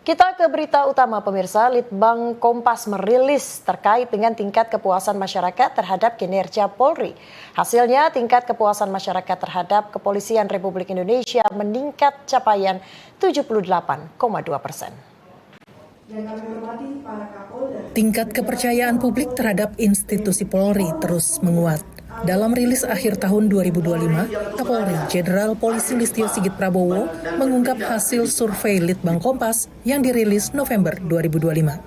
Kita ke berita utama pemirsa, Litbang Kompas merilis terkait dengan tingkat kepuasan masyarakat terhadap kinerja Polri. Hasilnya tingkat kepuasan masyarakat terhadap Kepolisian Republik Indonesia meningkat capaian 78,2%. Tingkat kepercayaan publik terhadap institusi Polri terus menguat. Dalam rilis akhir tahun 2025, Kapolri Jenderal Polisi Listio Sigit Prabowo mengungkap hasil survei Litbang Kompas yang dirilis November 2025.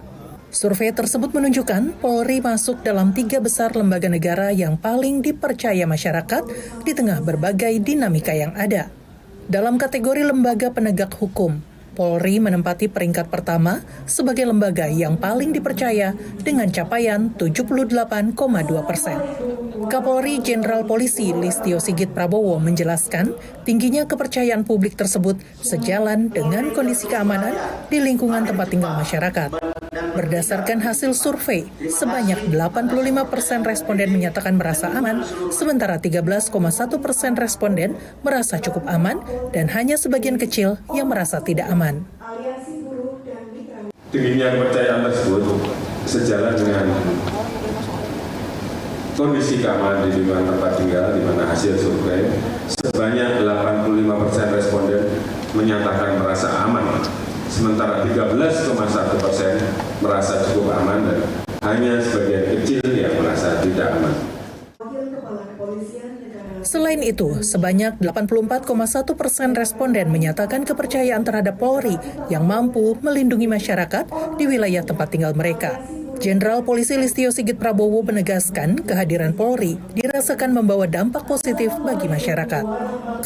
Survei tersebut menunjukkan Polri masuk dalam 3 besar lembaga negara yang paling dipercaya masyarakat di tengah berbagai dinamika yang ada. Dalam kategori lembaga penegak hukum, Polri menempati peringkat pertama sebagai lembaga yang paling dipercaya dengan capaian 78,2%. Kapolri Jenderal Polisi Listio Sigit Prabowo menjelaskan tingginya kepercayaan publik tersebut sejalan dengan kondisi keamanan di lingkungan tempat tinggal masyarakat. Berdasarkan hasil survei, sebanyak 85% responden menyatakan merasa aman, sementara 13,1% responden merasa cukup aman dan hanya sebagian kecil yang merasa tidak aman. Tingginya kepercayaan tersebut sejalan dengan kondisi keamanan di lingkungan tempat tinggal, di mana hasil survei sebanyak 85% responden menyatakan merasa aman, sementara 13,1% merasa cukup aman dan hanya sebagian kecil yang merasa tidak aman. Selain itu, sebanyak 84,1% responden menyatakan kepercayaan terhadap Polri yang mampu melindungi masyarakat di wilayah tempat tinggal mereka. Jenderal Polisi Listio Sigit Prabowo menegaskan kehadiran Polri dirasakan membawa dampak positif bagi masyarakat.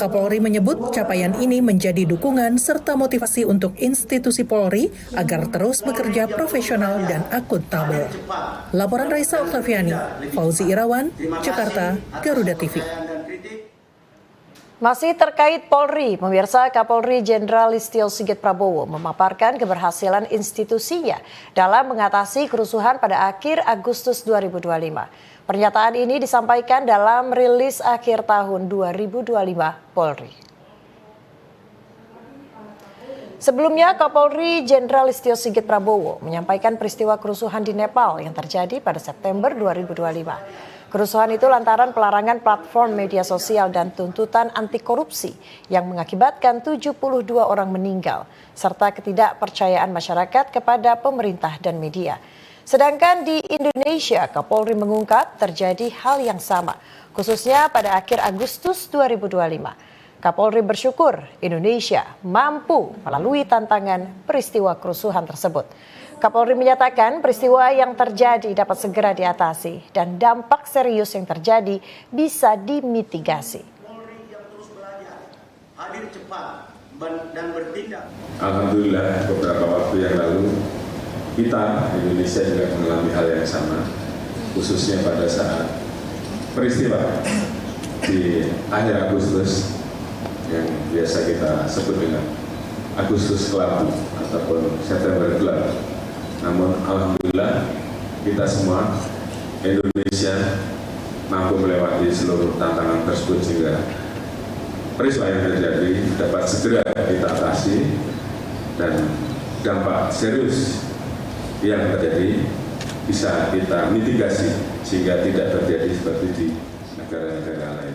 Kapolri menyebut capaian ini menjadi dukungan serta motivasi untuk institusi Polri agar terus bekerja profesional dan akuntabel. Laporan Raisa Oktaviani, Fauzi Irawan, Jakarta, Garuda TV. Masih terkait Polri, pemirsa, Kapolri Jenderal Listio Sigit Prabowo memaparkan keberhasilan institusinya dalam mengatasi kerusuhan pada akhir Agustus 2025. Pernyataan ini disampaikan dalam rilis akhir tahun 2025 Polri. Sebelumnya, Kapolri Jenderal Listio Sigit Prabowo menyampaikan peristiwa kerusuhan di Nepal yang terjadi pada September 2025. Kerusuhan itu lantaran pelarangan platform media sosial dan tuntutan anti korupsi yang mengakibatkan 72 orang meninggal, serta ketidakpercayaan masyarakat kepada pemerintah dan media. Sedangkan di Indonesia, Kapolri mengungkap terjadi hal yang sama, khususnya pada akhir Agustus 2025. Kapolri bersyukur Indonesia mampu melalui tantangan peristiwa kerusuhan tersebut. Kapolri menyatakan peristiwa yang terjadi dapat segera diatasi dan dampak serius yang terjadi bisa dimitigasi. Alhamdulillah beberapa waktu yang lalu kita Indonesia juga mengalami hal yang sama, khususnya pada saat peristiwa di akhir Agustus yang biasa kita sebut dengan Agustus Kelabu ataupun September Gelap. Namun alhamdulillah kita semua Indonesia mampu melewati seluruh tantangan tersebut sehingga peristiwa yang terjadi dapat segera kita atasi dan dampak serius yang terjadi bisa kita mitigasi sehingga tidak terjadi seperti di negara-negara lain.